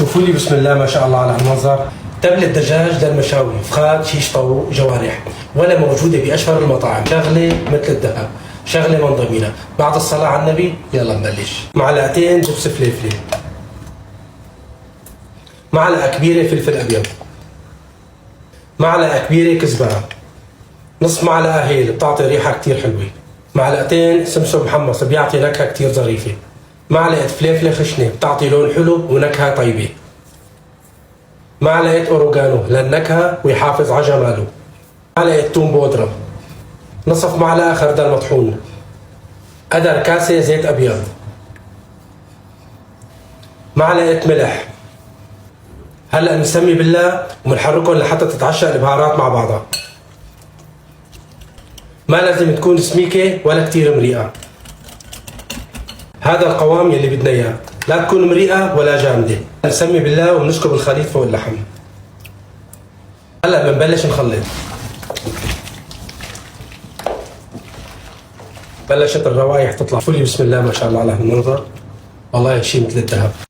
شوفوا لي بسم الله ما شاء الله على المنظر. تبلة دجاج للمشاوي، فخاد، شيش طاووق، جوارح، ولا موجودة بأشهر المطاعم، شغلة مثل الذهب، شغلة من ضمينها. بعد الصلاة على النبي يلا نبلش. معلقتين دبس فليفلة، معلقة كبيرة فلفل أبيض، معلقة كبيرة كزبرة، نص معلقة هيل بتعطي ريحة كتير حلوة، معلقتين سمسم محمص بيعطي نكهة كتير ظريفة، معلقة فليفلة خشنة بتعطي لون حلو ونكهة طيبة، معلقة أوروغانو للنكهة ويحافظ على جماله، معلقة توم بودرة، نصف معلقة خردل مطحون، قدر كاسة زيت أبيض، معلقة ملح. هلأ نسمي بالله ومنحركهم لحتى تتعشق البهارات مع بعضها. ما لازم تكون سميكة ولا كتير مريئة. هذا القوام يلي بدنا اياه، لا تكون مريئة ولا جامدة. نسمي بالله ونسكب الخليط فوق اللحم. هلا بنبلش نخلط. بلشت الروايح تطلع. فولي بسم الله ما شاء الله على هالمنظر، والله شيء مثل الذهب.